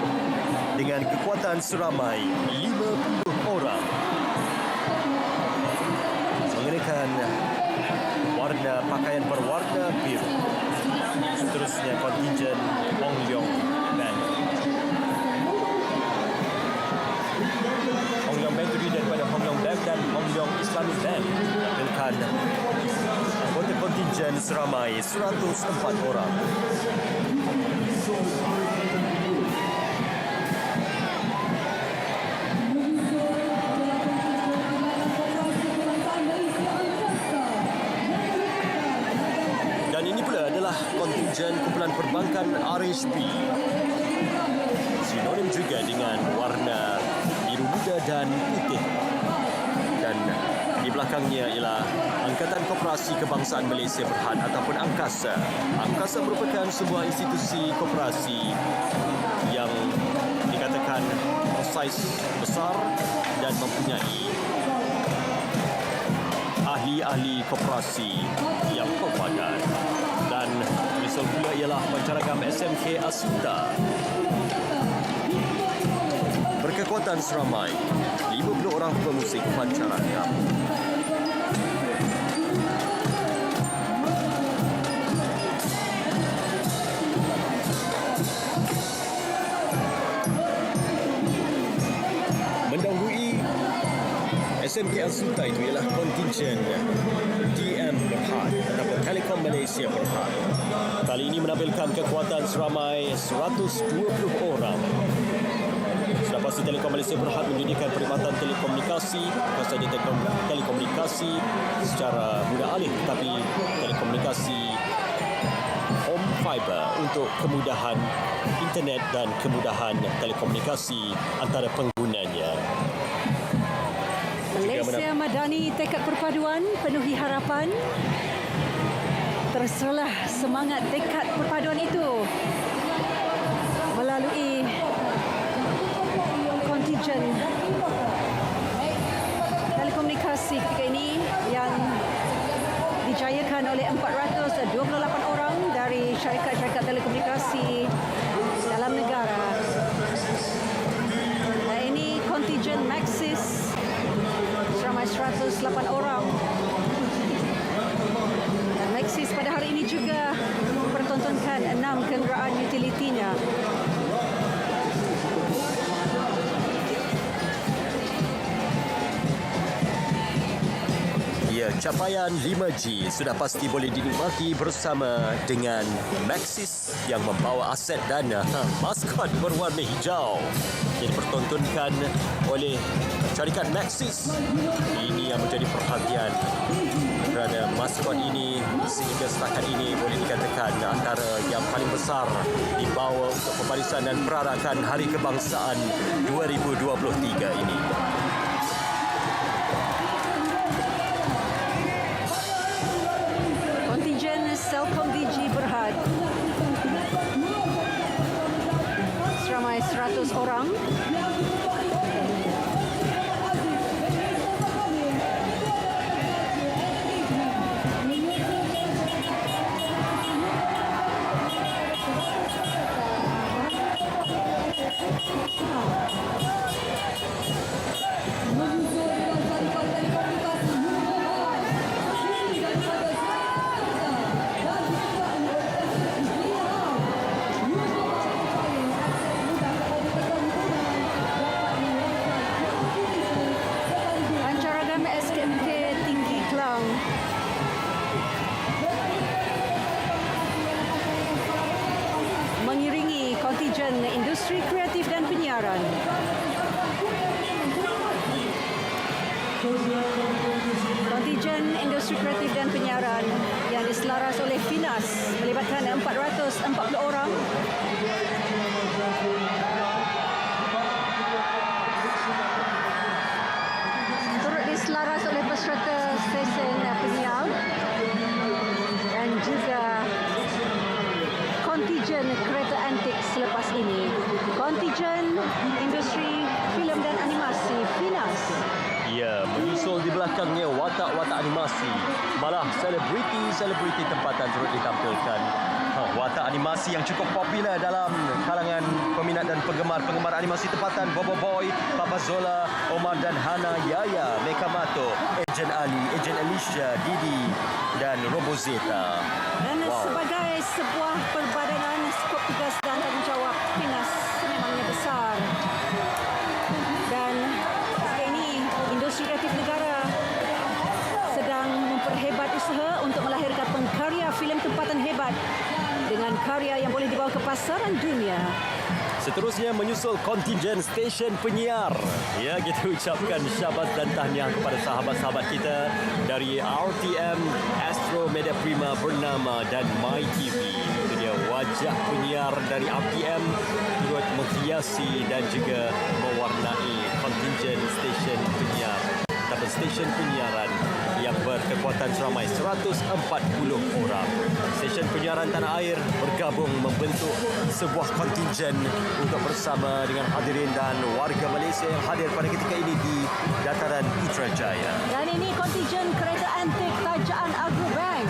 dengan kekuatan seramai 50 orang. Mengenakan warna pakaian berwarna biru. Seterusnya kontingen Hong Leong Bank. Hong Leong Bank terdiri daripada Hong Leong Bank dan Hong Leong Islamic Bank. Menampilkan anggota kontingen seramai 104 orang. Dan ini pula adalah kontingen kumpulan perbankan RHB. Sinonim juga dengan warna biru muda dan putih. Dan di belakangnya ialah Angkatan Koperasi Kebangsaan Malaysia Berhad ataupun Angkasa. Angkasa merupakan sebuah institusi koperasi yang dikatakan bersaiz besar dan mempunyai ahli-ahli koperasi yang berbagai. Dan menyusul pula ialah pancaragam SMK Asunda. Berkekuatan seramai 50 orang pemusik pancaragam. Mendahului SMK Asunda itu ialah kontingen DM Berhad ataupun Telekom Malaysia Berhad. Kali ini menampilkan kekuatan seramai 120 orang. Sudah pasti Telekom Malaysia Berhad menyediakan perkhidmatan telekomunikasi, bukan sahaja telekomunikasi secara mudah alih, tetapi telekomunikasi home fiber untuk kemudahan internet dan kemudahan telekomunikasi antara penggunanya. Malaysia Madani tekad perpaduan penuhi harapan. Teruslah semangat tekad perpaduan itu melalui kontingen telekomunikasi ketika ini yang dijayakan oleh 428 orang dari syarikat-syarikat telekomunikasi dalam negara. Dan ini kontingen Maxis seramai 108 orang. Dan Maxis pada hari ini juga mempertontonkan 6 kenderaan utilitinya. Ya, capaian 5G sudah pasti boleh dinikmati bersama dengan Maxis yang membawa aset dan maskot berwarna hijau yang dipertontonkan oleh syarikat Maxis. Ini yang menjadi perhatian kerana maskot ini sehingga setakat ini boleh dikatakan antara yang paling besar dibawa untuk pembarisan dan perarakan Hari Kebangsaan 2023 ini. Celcom Digi Berhad seramai 100 orang. Industri kreatif dan penyiaran. Kontijen industri kreatif dan penyiaran yang diselaras oleh Finas melibatkan 440 orang. Turut diselaras oleh peserta stesen penyiar dan juga kontijen kereta antik selepas ini. Kontijen industri filem dan animasi Finas. Ya, menyusul di belakangnya watak-watak animasi. Malah selebriti tempatan turut ditampilkan. Watak animasi yang cukup popular dalam kalangan peminat dan penggemar animasi tempatan. Bobo Boy, Papa Zola, Omar dan Hana, Yaya, Mekamato, Ejen Ali, Ejen Alicia, Didi dan Robozeta. Dan sebagai sebuah perbadanan, skop tugas dan tanggungjawab Finas memangnya besar. Dan ini industri kreatif negara sedang memperhebat usaha untuk melahirkan pengkarya filem tempatan hebat dengan karya yang boleh dibawa ke pasaran dunia. Seterusnya menyusul kontingen stesen penyiar. Ya, kita ucapkan syabas dan tahniah kepada sahabat-sahabat kita dari RTM, Astro Media Prima Bernama dan MyTV. Itu dia wajah penyiar dari RTM turut menghiasi dan juga mewarnai kontingen stesen penyiar atau stesen penyiaran yang berkekuatan seramai 140 orang. Stesen penyiaran tanah air bergabung membentuk sebuah kontingen untuk bersama dengan hadirin dan warga Malaysia yang hadir pada ketika ini di dataran Putrajaya. Dan ini kontingen kereta antik Tajaan Agro Bank.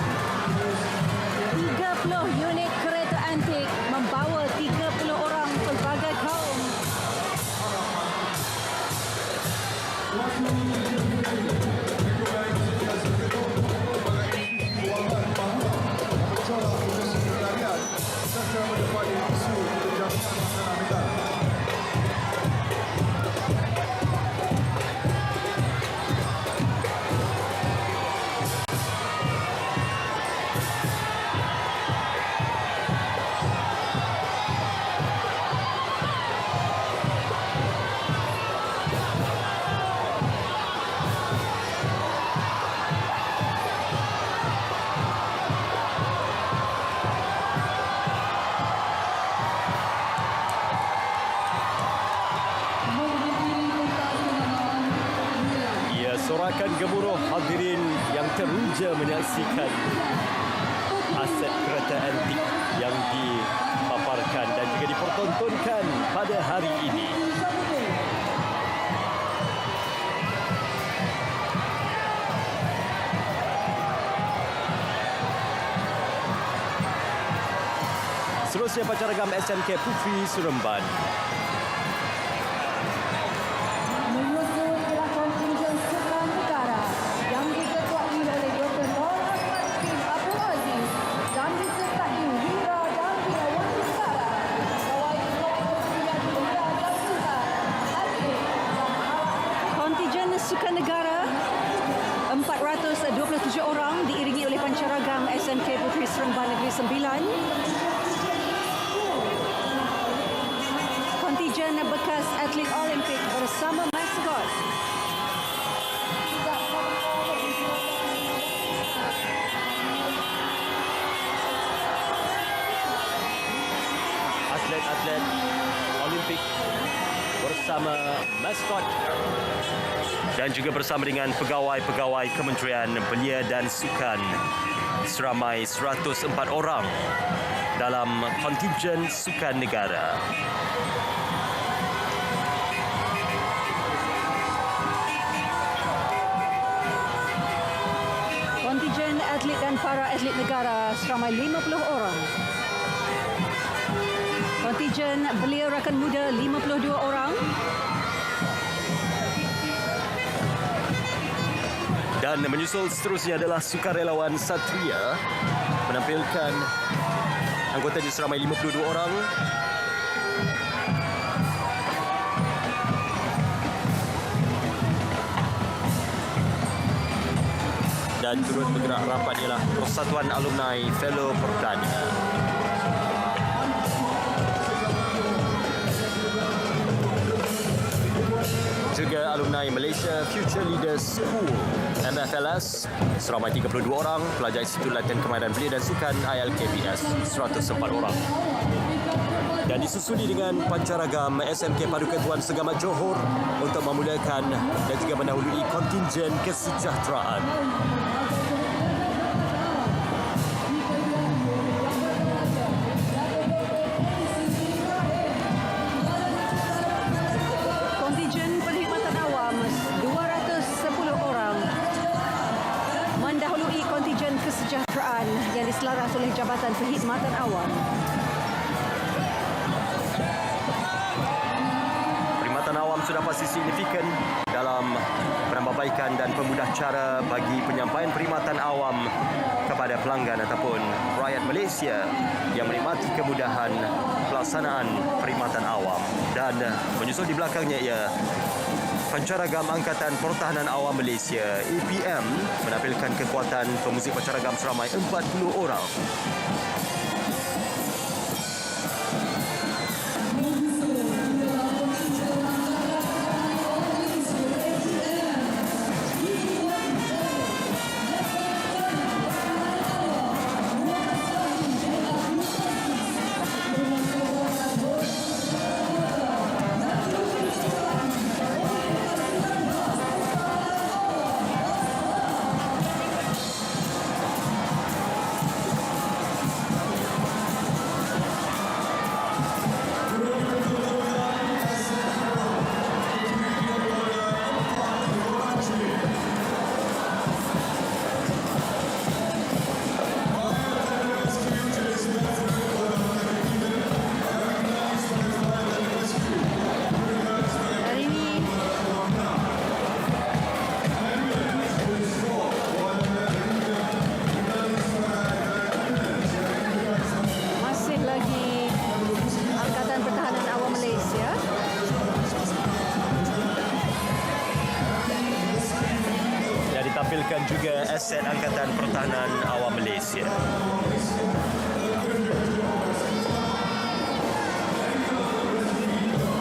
30 unit kereta antik membawa 30 orang pelbagai kaum. Sorakan gemuruh hadirin yang teruja menyaksikan aset kereta antik yang dipaparkan dan juga dipertontonkan pada hari ini. seterusnya pancaragam SMK Puteri Seremban. Menyusul ialah kontinjen sukan negara yang diketuai oleh Dr. Nur Ahmad bin Abdul Aziz dan disertai Wira dan Wira Negara. Pegawai Kementerian Wira dan Sukan, atlet dan awak Kontijen Sukan Negara 427 orang diiringi oleh pancaragam SMK Puteri Seremban Negeri Sembilan. Kontijen bekas atlet Olimpik bersama maskot. Atlet-atlet Olimpik bersama maskot dan juga bersama dengan pegawai-pegawai Kementerian Belia dan Sukan seramai 104 orang dalam kontinjen sukan negara. Kontijen atlet dan para atlet negara seramai 50 orang. Kontijen belia rakan muda 52 orang. Dan menyusul seterusnya adalah sukarelawan Satria menampilkan anggotanya seramai 52 orang. Dan turut bergerak rapat ialah Persatuan Alumni Fellow Perdana. Juga alumni Malaysia Future Leaders School MFLS seramai 32 orang, pelajar Institut Latihan Kemahiran Belia dan Sukan ILKBS 104 orang. Dan disusuli dengan pancaragam SMK Paduka Tuan Segamat Johor untuk memulakan dan juga mendahului kontinjen kesejahteraan. Kontijen perkhidmatan awam 210 orang mendahului kontijen kesejahteraan yang diselaras oleh Jabatan Perkhidmatan Awam. Perkhidmatan awam sudah pasti signifikan dalam penambahbaikan dan pemudah cara bagi penyampaian perkhidmatan awam kepada pelanggan ataupun rakyat Malaysia yang menikmati kemudahan pelaksanaan perkhidmatan awam. Dan menyusul di belakangnya ia Pancaragam Angkatan Pertahanan Awam Malaysia APM menampilkan kekuatan pemuzik pancaragam seramai 40 orang. Hari ini masih lagi Angkatan Pertahanan Awam Malaysia Dan ditampilkan juga aset Angkatan Pertahanan Awam Malaysia.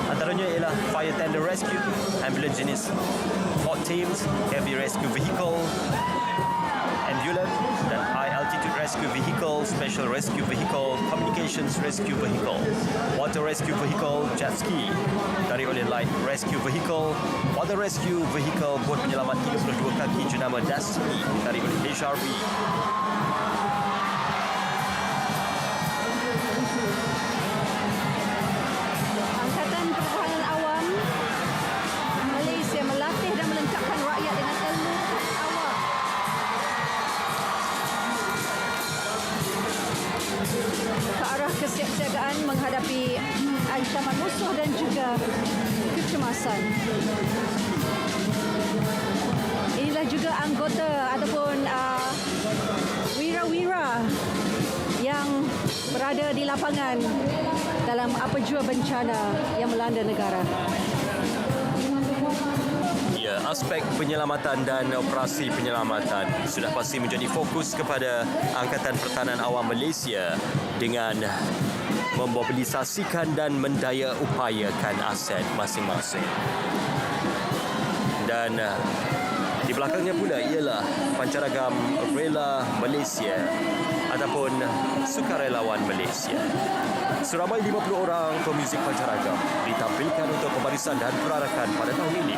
Antaranya ialah Fire Tender Rescue, ambulans jenis Hot Teams, Heavy Rescue Vehicle, Ambulance dan High Altitude Rescue Vehicle, Special Rescue Vehicle, Communications Rescue Vehicle, Water Rescue Vehicle, Jet Ski, dari oleh Light Rescue Vehicle, Water Rescue Vehicle, bot penyelamat 32 kaki jenama Destiny, dari oleh HRV. Angkatan Pertahanan Awam Malaysia melatih dan melengkapkan rakyat dengan ilmu awam. Ke arah kesiapsiagaan menghadapi ancaman musuh dan juga kecemasan. Inilah juga anggota ataupun wira-wira yang berada di lapangan dalam apa jua bencana yang melanda negara. Ya, aspek penyelamatan dan operasi penyelamatan sudah pasti menjadi fokus kepada Angkatan Pertahanan Awam Malaysia dengan memobilisasikan dan mendaya upayakan aset masing-masing. Dan di belakangnya pula ialah pancaragam Rela Malaysia ataupun Sukarelawan Malaysia. Seramai 50 orang pemuzik pancaragam ditampilkan untuk pembarisan dan perarakan pada tahun ini.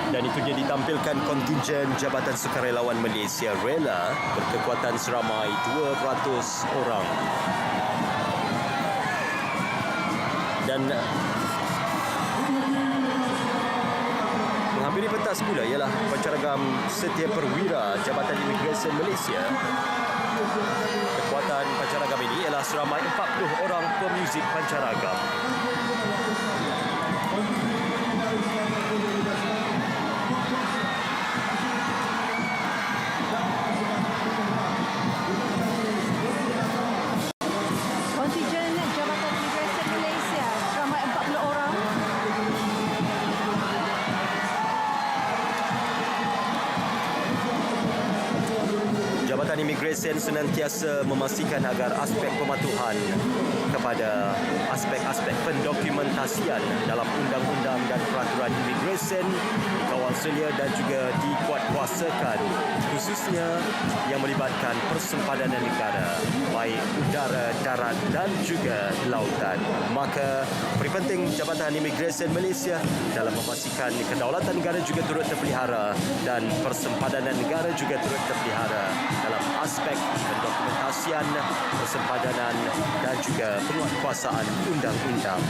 Dan itu dia ditampilkan kontingen Jabatan Sukarelawan Malaysia Rela berkekuatan seramai 200 orang. Dan menghampiri pentas pula ialah pancaragam Setia Perwira Jabatan Imigresen Malaysia. Kekuatan pancaragam ini ialah seramai 40 orang pemuzik pancaragam. Kontingen Jabatan Imigresen Malaysia seramai 40 orang. Jabatan Imigresen senantiasa memastikan agar aspek pematuhan kepada aspek-aspek pendokumentasian dalam undang-undang dan peraturan imigresen dikawal selia dan juga dikuatkuasakan, khususnya yang melibatkan persempadanan negara baik udara, darat dan juga lautan. Maka penting Jabatan Imigresen Malaysia dalam memastikan kedaulatan negara juga turut terpelihara dan persempadanan negara juga turut terpelihara dalam aspek pendokumentasian, persempadanan dan juga penguatkuasaan undang-undang.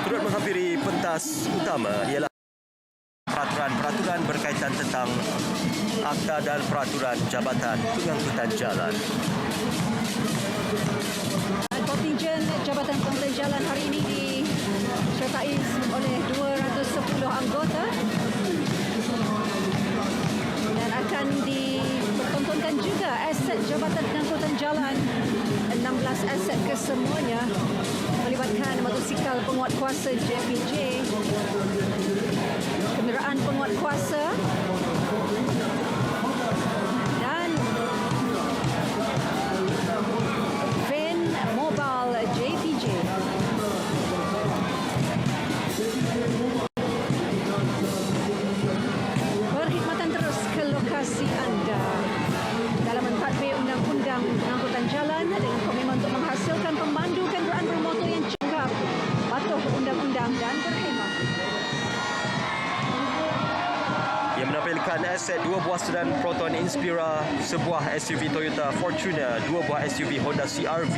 Turut menghampiri pentas utama ialah peraturan-peraturan berkaitan tentang Akta dan Peraturan Jabatan Pengangkutan Jalan. Kontingen Jabatan Pengangkutan Jalan hari ini disertai oleh 210 anggota dan akan dipertontonkan juga aset Jabatan Pengangkutan Jalan, 16 aset kesemuanya melibatkan motosikal penguat kuasa JPJ, kenderaan penguat kuasa dan van mobile JPJ. Perkhidmatan terus ke lokasi anda dalam mentadbir undang-undang pengangkutan jalan dengan komitmen untuk menghasilkan pemandu kenderaan bermotor yang cekap, patuh undang-undang dan berkhidmat. Yang menampilkan aset 2 buah sedan Proton Inspira, sebuah SUV Toyota Fortuner, 2 buah SUV Honda CR-V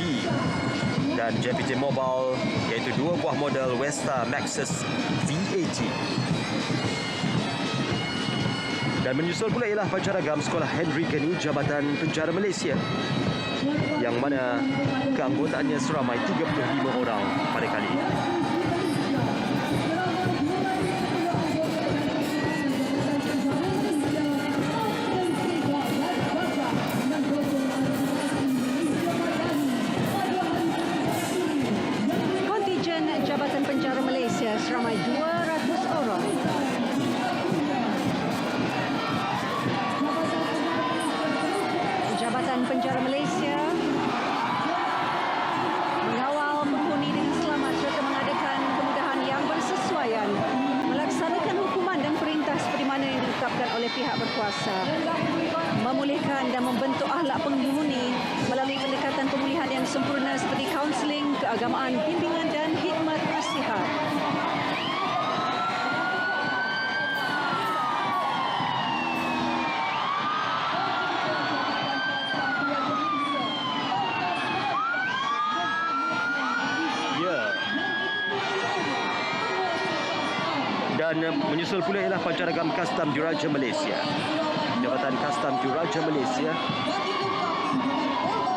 dan JPJ Mobile iaitu 2 buah model Westa Maxus V80. Dan menyusul pula ialah pancaragam Sekolah Henry Gani Jabatan Penjara Malaysia yang mana keanggotaannya seramai 35 orang pada kali ini. Kontingen Jabatan Penjara Malaysia seramai 200 orang. Jabatan Penjara Malaysia berkuasa, memulihkan dan membentuk akhlak penghuni melalui pendekatan pemulihan yang sempurna seperti kaunseling, keagamaan, bimbingan dan khidmat nasihat. Dan menyusul pula ialah Pancaragam Kastam Diraja Malaysia. Jabatan Kastam Diraja Malaysia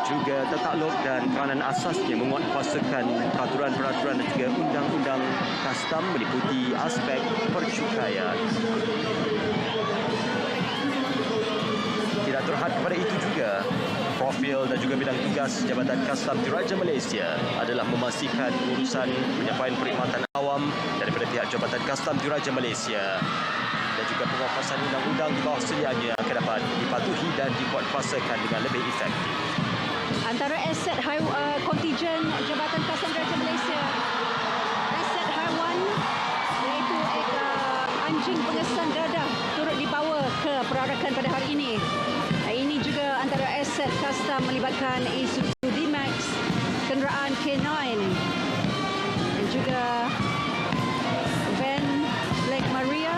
juga tertakluk dan peranan asasnya menguatkuasakan peraturan-peraturan dan juga undang-undang kastam meliputi aspek percukaian. Tidak terhad pada itu juga, profil dan juga bidang tugas Jabatan Kastam Diraja Malaysia adalah memastikan urusan penyampaian perkhidmatan awam daripada pihak Jabatan Kastam Diraja Malaysia dan juga penguatkuasaan undang-undang di bawah selianya akan dapat dipatuhi dan dikuatkuasakan dengan lebih efektif. Antara aset kontijen Jabatan Kastam Diraja Malaysia, aset haiwan iaitu anjing pengesan dadah turut dibawa ke perarakan pada hari ini. Ini juga antara aset kastam melibatkan Isuzu D-Max, kenderaan K9 dan juga van Black Maria,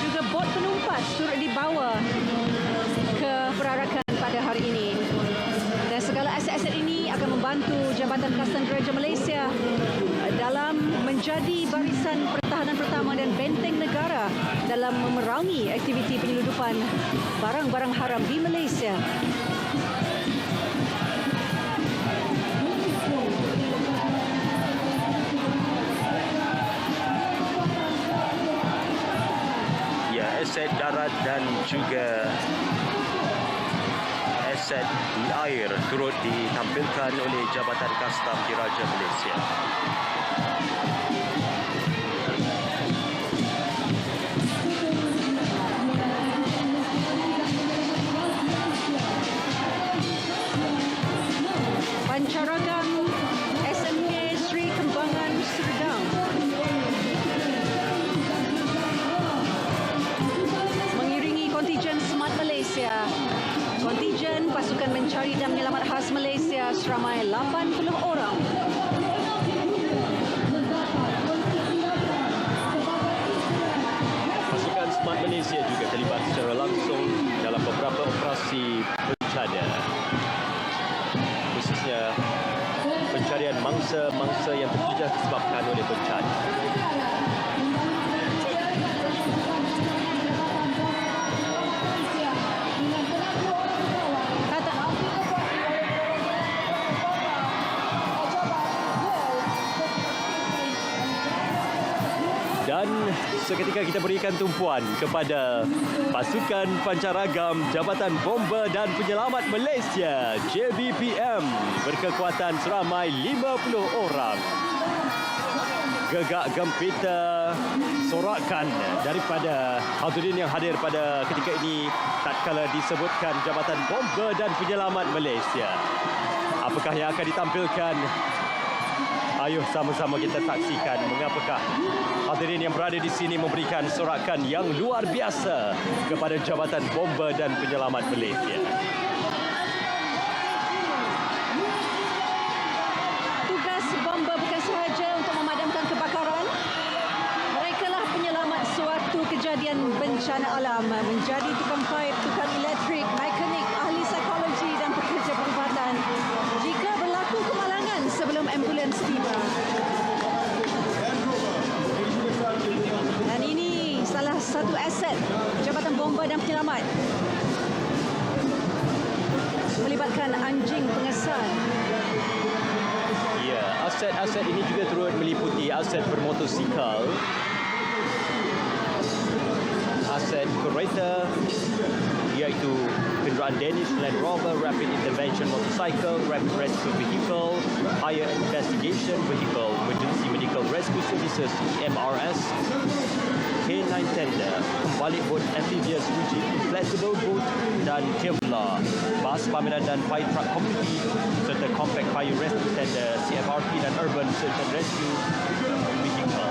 juga bot penumpas turut dibawa ke perarakan pada hari ini. Dan segala aset-aset ini akan membantu Jabatan Kastam Diraja Malaysia dalam menjadi barisan pertahanan pertama dan benteng negara dalam memerangi aktiviti penyeludupan barang-barang haram di Malaysia. Ya, aset darat dan juga aset di air turut ditampilkan oleh Jabatan Kastam Diraja Malaysia. Pancaragam SMK Sri Kembangan Serdang mengiringi kontijen Smart Malaysia, kontijen pasukan mencari dan menyelamat khas Malaysia seramai 80 orang. Pasukan Smart Malaysia juga terlibat secara langsung dalam beberapa operasi bencana, khususnya pencarian mangsa-mangsa yang terjejas disebabkan oleh bencana. Dan seketika kita berikan tumpuan kepada pasukan Pancaragam Jabatan Bomba dan Penyelamat Malaysia JBPM berkekuatan seramai 50 orang. Gegak gempita sorakan daripada hadirin yang hadir pada ketika ini tatkala disebutkan Jabatan Bomba dan Penyelamat Malaysia. Apakah yang akan ditampilkan? Ayuh sama-sama kita saksikan mengapakah hadirin yang berada di sini memberikan sorakan yang luar biasa kepada Jabatan Bomba dan Penyelamat Malaysia. Tugas bomba bukan sahaja untuk memadamkan kebakaran. Mereka lah penyelamat suatu kejadian bencana alam, menjadi tukang paip, tukang elektrik, mekanik, ahli psikologi dan pekerja perubatan jika berlaku kemalangan sebelum ambulans tiba. Dan ini salah satu aset Jabatan Bomba dan Penyelamat, melibatkan anjing pengesan. Ya, aset-aset ini juga turut meliputi aset bermotosikal, aset kereta iaitu kenderaan Danish Land Rover Rapid Intervention Motorcycle, Rapid Rescue Vehicle, Higher Investigation Vehicle, Emergency Medical Rescue Services EMRS, K9 Tender, pembalik bot amphibious uji inflatable boat dan Kevlar, bas pameran dan fire truck community serta Compact Fire Rescue Tender, CFRT dan Urban Search and Rescue Vehicle.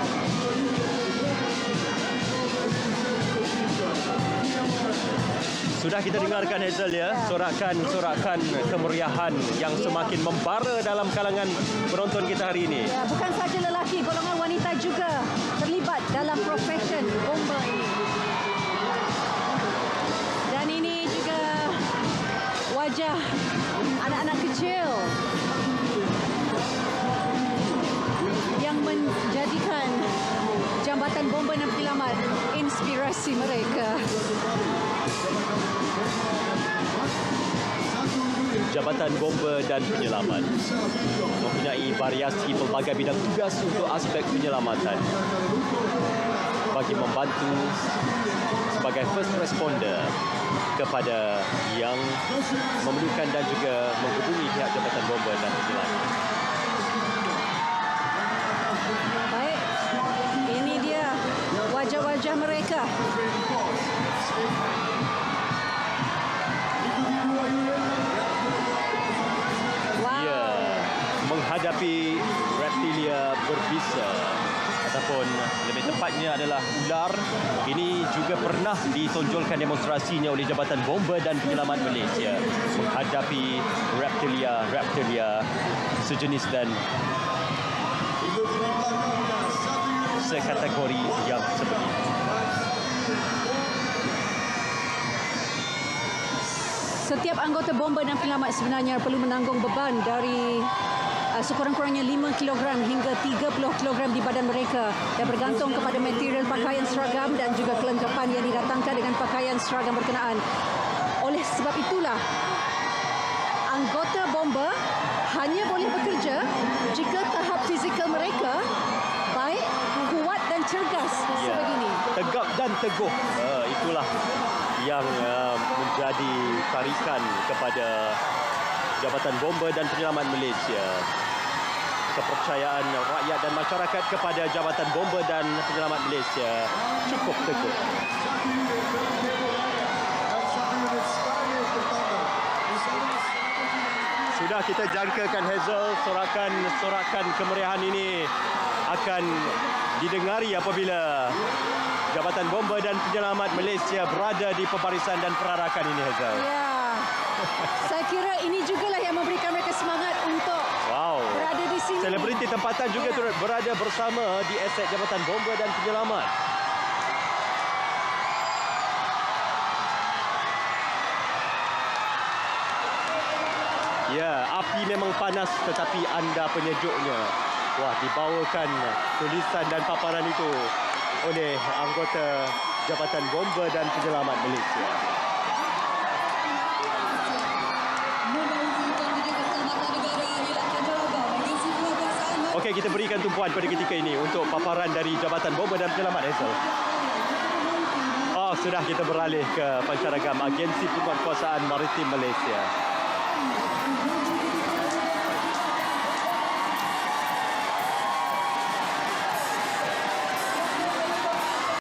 Sudah kita dengarkan Hazel ya, sorakan kemeriahan yang semakin membara dalam kalangan penonton kita hari ini. Ya, bukan saja lelaki, golongan wanita juga terlibat dalam profession bomba ini. Dan ini juga wajah anak-anak kecil yang menjadikan Jambatan Bomba dan Penyelamat inspirasi mereka. Jabatan Bomba dan Penyelamat mempunyai variasi pelbagai bidang tugas untuk aspek penyelamatan bagi membantu sebagai first responder kepada yang memerlukan dan juga menghubungi pihak Jabatan Bomba dan Penyelamat. Baik, ini dia wajah-wajah mereka. Menghadapi reptilia berbisa ataupun lebih tepatnya adalah ular. Ini juga pernah ditonjolkan demonstrasinya oleh Jabatan Bomba dan Penyelamat Malaysia menghadapi reptilia sejenis dan sekategori yang seperti ini. Setiap anggota bomba dan penyelamat sebenarnya perlu menanggung beban dari sekurang-kurangnya 5 kg hingga 30 kg di badan mereka dan bergantung kepada material pakaian seragam dan juga kelengkapan yang didatangkan dengan pakaian seragam berkenaan. Oleh sebab itulah, anggota bomba hanya boleh bekerja jika tahap fizikal mereka baik, kuat dan cergas sebegini. Tegak dan teguh. Itulah yang menjadi tarikan kepada Jabatan Bomba dan Penyelamat Malaysia. Kepercayaan rakyat dan masyarakat kepada Jabatan Bomba dan Penyelamat Malaysia cukup teguh. Sudah kita jangkakan Hazel, sorakan kemeriahan ini akan didengari apabila Jabatan Bomba dan Penyelamat Malaysia berada di pembarisan dan perarakan ini, Hazel. Ya, saya kira ini jugalah yang memberikan mereka semangat untuk berada di sini. Selebriti tempatan juga turut berada bersama di aset Jabatan Bomba dan Penyelamat. Ya, api memang panas tetapi anda penyejuknya. Wah, dibawakan tulisan dan paparan itu oleh anggota Jabatan Bomba dan Penyelamat Malaysia. Okey, kita berikan tumpuan pada ketika ini untuk paparan dari Jabatan Bomba dan Penyelamat, Hazel. Sudah kita beralih ke pancaragam Agensi Penguatkuasaan Maritim Malaysia.